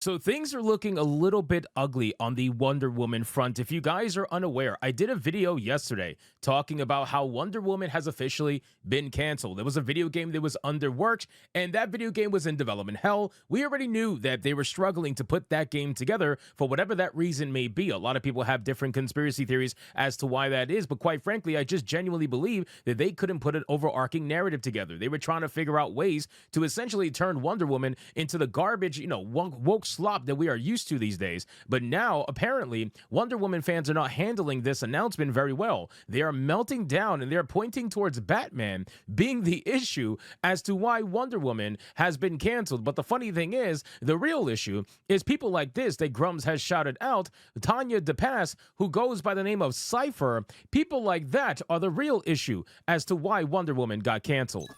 So things are looking a little bit ugly on the Wonder Woman front. If you guys are unaware, I did a video yesterday talking about how Wonder Woman has officially been canceled. There was a video game that was under works, and that video game was in development hell. We already knew that they were struggling to put that game together for whatever that reason may be. A lot of people have different conspiracy theories as to why that is, but quite frankly, I just genuinely believe that they couldn't put an overarching narrative together. They were trying to figure out ways to essentially turn Wonder Woman into the garbage, woke slop that we are used to these days. But now, apparently, Wonder Woman fans are not handling this announcement very well. They are melting down and they're pointing towards Batman being the issue as to why Wonder Woman has been canceled. But the funny thing is, the real issue is people like this that Grums has shouted out, Tanya DePass, who goes by the name of Cypher. People like that are the real issue as to why Wonder Woman got canceled.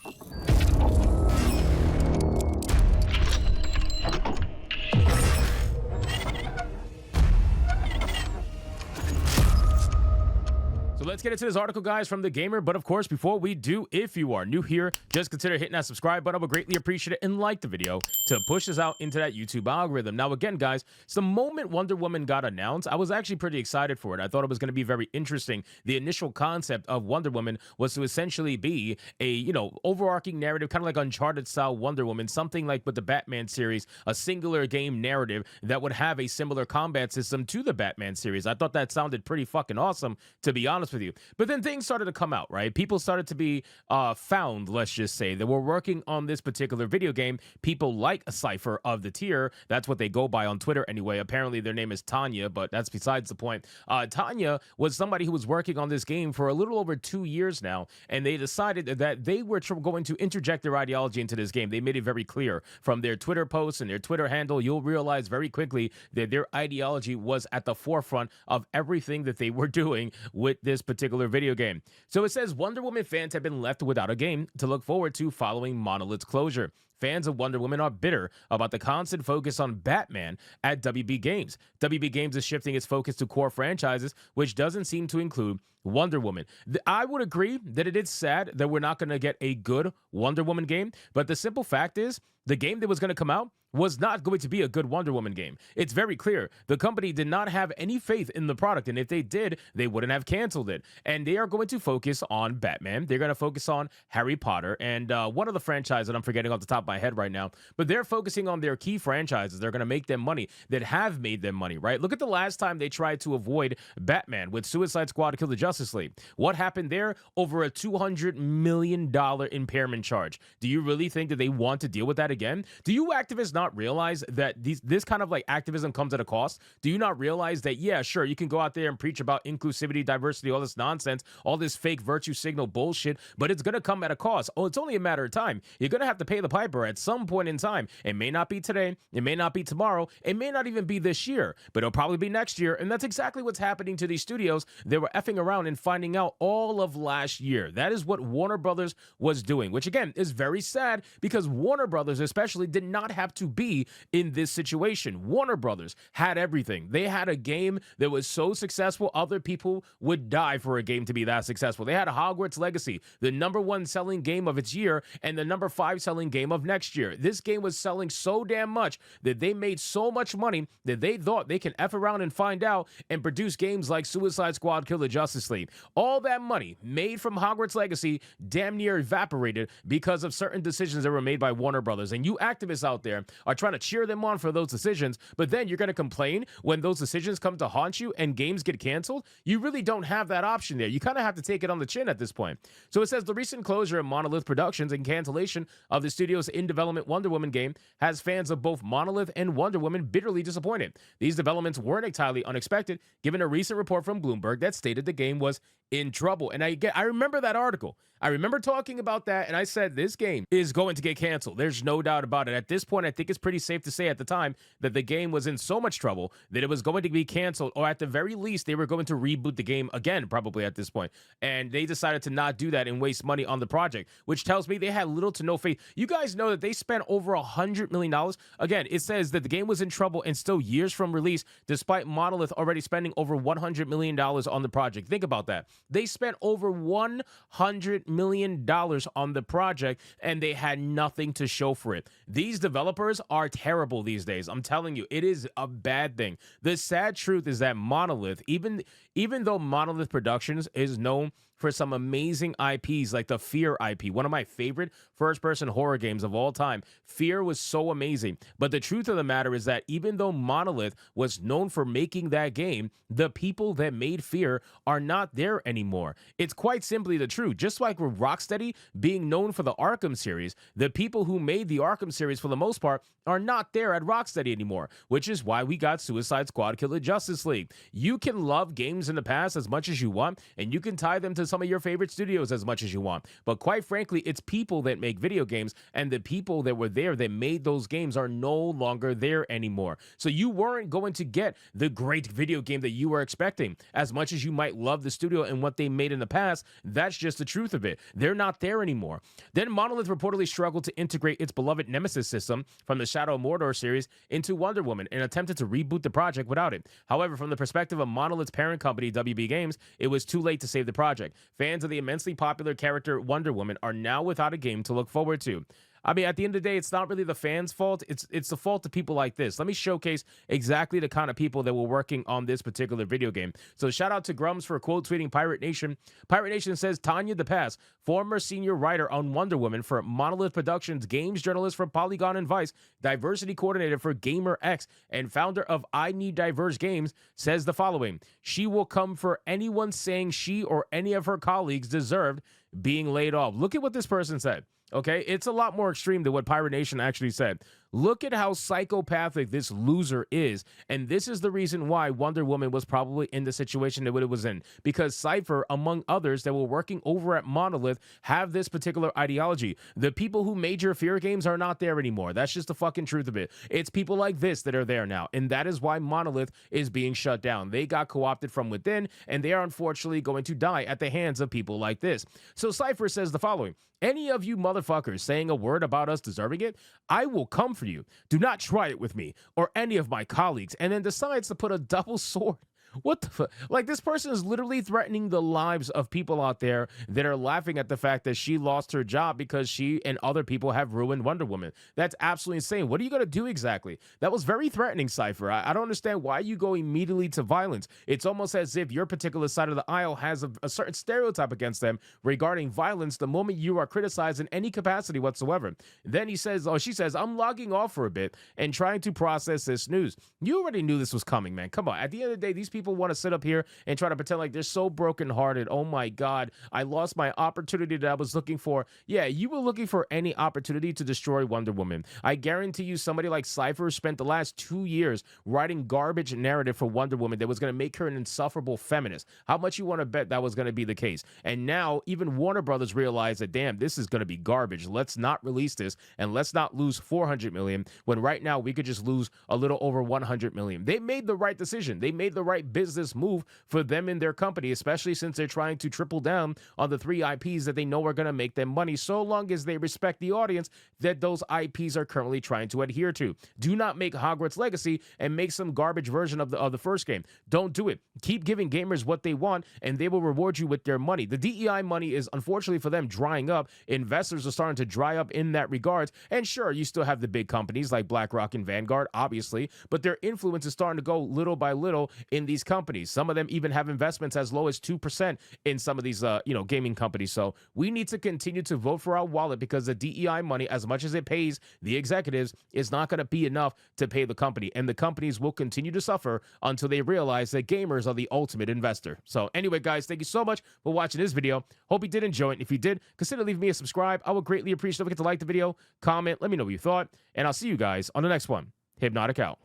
So let's get into this article, guys, from The Gamer. But of course, before we do, if you are new here, just consider hitting that subscribe button. I would greatly appreciate it and like the video to push us out into that YouTube algorithm. Now, again, guys, it's the moment Wonder Woman got announced, I was actually pretty excited for it. I thought it was going to be very interesting. The initial concept of Wonder Woman was to essentially be a, overarching narrative, kind of like Uncharted style Wonder Woman, something like with the Batman series, a singular game narrative that would have a similar combat system to the Batman series. I thought that sounded pretty fucking awesome, to be honest with you. But then things started to come out, right? People started to be found, let's just say, that were working on this particular video game. People like a Cypher of the tier. That's what they go by on Twitter anyway. Apparently their name is Tanya, but that's besides the point. Tanya was somebody who was working on this game for a little over 2 years now, and they decided that they were going to interject their ideology into this game. They made it very clear from their Twitter posts and their Twitter handle. You'll realize very quickly that their ideology was at the forefront of everything that they were doing with this particular video game. So it says Wonder Woman fans have been left without a game to look forward to following Monolith's closure. Fans of Wonder Woman are bitter about the constant focus on Batman at WB Games. WB Games is shifting its focus to core franchises, which doesn't seem to include Wonder Woman. I would agree that it is sad that we're not going to get a good Wonder Woman game, but the simple fact is the game that was going to come out was not going to be a good Wonder Woman game. It's very clear. The company did not have any faith in the product, and if they did, they wouldn't have canceled it. And they are going to focus on Batman. They're going to focus on Harry Potter, and one of the franchises that I'm forgetting off the top of my head right now, but they're focusing on their key franchises. They're going to make them money, that have made them money, right? Look at the last time they tried to avoid Batman with Suicide Squad Kill the Justice League. What happened there? Over a $200 million impairment charge. Do you really think that they want to deal with that again? Do you activists not realize that this kind of like activism comes at a cost? Do you not realize that, yeah, sure, you can go out there and preach about inclusivity, diversity, all this nonsense, all this fake virtue signal bullshit, but it's going to come at a cost. Oh, it's only a matter of time. You're going to have to pay the piper at some point in time. It may not be today. It may not be tomorrow. It may not even be this year, but it'll probably be next year. And that's exactly what's happening to these studios. They were effing around and finding out all of last year. That is what Warner Brothers was doing, which again is very sad because Warner Brothers especially did not have to be in this situation. Warner Brothers had everything. They had a game that was so successful, other people would die for a game to be that successful. They had Hogwarts Legacy, the #1 selling game of its year and the #5 selling game of next year. This game was selling so damn much that they made so much money that they thought they can F around and find out and produce games like Suicide Squad Kill the Justice League. All that money made from Hogwarts Legacy damn near evaporated because of certain decisions that were made by Warner Brothers. And you activists out there are trying to cheer them on for those decisions, but then you're going to complain when those decisions come to haunt you and games get canceled? You really don't have that option there. You kind of have to take it on the chin at this point. So it says the recent closure of Monolith Productions and cancellation of the studio's in-development Wonder Woman game has fans of both Monolith and Wonder Woman bitterly disappointed. These developments weren't entirely unexpected, given a recent report from Bloomberg that stated the game was in trouble. And I remember that article. I remember talking about that, and I said this game is going to get canceled. There's no doubt about it. At this point, I think it's pretty safe to say at the time that the game was in so much trouble that it was going to be canceled, or at the very least, they were going to reboot the game again, probably at this point. And they decided to not do that and waste money on the project, which tells me they had little to no faith. You guys know that they spent over $100 million. Again, it says that the game was in trouble and still years from release, despite Monolith already spending over $100 million on the project. Think about that. They spent over $100 million on the project, and they had nothing to show for it. These developers are terrible these days. I'm telling you, it is a bad thing. The sad truth is that Monolith, even though Monolith Productions is known for some amazing IPs like the Fear IP, one of my favorite first-person horror games of all time. Fear was so amazing. But the truth of the matter is that even though Monolith was known for making that game, the people that made Fear are not there anymore. It's quite simply the truth. Just like with Rocksteady being known for the Arkham series, the people who made the Arkham series for the most part are not there at Rocksteady anymore, which is why we got Suicide Squad Kill the Justice League. You can love games in the past as much as you want, and you can tie them to some of your favorite studios as much as you want. But quite frankly, it's people that make video games, and the people that were there that made those games are no longer there anymore. So you weren't going to get the great video game that you were expecting. As much as you might love the studio and what they made in the past, that's just the truth of it. They're not there anymore. Then Monolith reportedly struggled to integrate its beloved Nemesis system from the Shadow of Mordor series into Wonder Woman and attempted to reboot the project without it. However, from the perspective of Monolith's parent company, WB Games, it was too late to save the project. Fans of the immensely popular character Wonder Woman are now without a game to look forward to. I mean, at the end of the day, it's not really the fans' fault. It's the fault of people like this. Let me showcase exactly the kind of people that were working on this particular video game. So shout out to Grums for quote tweeting Pirate Nation. Pirate Nation says, Tanya DePass, former senior writer on Wonder Woman for Monolith Productions, games journalist for Polygon and Vice, diversity coordinator for Gamer X, and founder of I Need Diverse Games, says the following: she will come for anyone saying she or any of her colleagues deserved being laid off. Look at what this person said. Okay, it's a lot more extreme than what Pirate Nation actually said. Look at how psychopathic this loser is, and this is the reason why Wonder Woman was probably in the situation that it was in, because Cypher, among others that were working over at Monolith, have this particular ideology. The people who made your Fear games are not there anymore. That's just the fucking truth of it. It's people like this that are there now, and that is why Monolith is being shut down. They got co-opted from within, and they are unfortunately going to die at the hands of people like this. So Cypher says the following: any of you motherfuckers saying a word about us deserving it, I will come for you. Do not try it with me or any of my colleagues. And then decides to put a double sword. What the fuck? Like, this person is literally threatening the lives of people out there that are laughing at the fact that she lost her job because she and other people have ruined Wonder Woman. That's absolutely insane. What are you going to do exactly? That was very threatening, Cypher. I don't understand why you go immediately to violence. It's almost as if your particular side of the aisle has a certain stereotype against them regarding violence the moment you are criticized in any capacity whatsoever. Then he says, or she says, I'm logging off for a bit and trying to process this news. You already knew this was coming, man. Come on. At the end of the day, these people want to sit up here and try to pretend like they're so brokenhearted. Oh my God, I lost my opportunity that I was looking for. Yeah, you were looking for any opportunity to destroy Wonder Woman. I guarantee you somebody like Cypher spent the last 2 years writing garbage narrative for Wonder Woman that was going to make her an insufferable feminist. How much you want to bet that was going to be the case? And now even Warner Brothers realized that, damn, this is going to be garbage. Let's not release this, and let's not lose 400 million when right now we could just lose a little over 100 million. They made the right decision. They made the right business move for them and their company, especially since they're trying to triple down on the 3 IPs that they know are going to make them money, so long as they respect the audience that those IPs are currently trying to adhere to. Do not make Hogwarts Legacy and make some garbage version of the first game. Don't do it. Keep giving gamers what they want, and they will reward you with their money. The DEI money is, unfortunately for them, drying up. Investors are starting to dry up in that regard. And sure, you still have the big companies like BlackRock and Vanguard, obviously, but their influence is starting to go little by little in these companies. Some of them even have investments as low as 2% in some of these, gaming companies. So we need to continue to vote for our wallet, because the DEI money, as much as it pays the executives, is not going to be enough to pay the company. And the companies will continue to suffer until they realize that gamers are the ultimate investor. So anyway, guys, thank you so much for watching this video. Hope you did enjoy it. If you did, consider leaving me a subscribe. I would greatly appreciate it. Don't forget to like the video, comment, let me know what you thought, and I'll see you guys on the next one. Hypnotic out.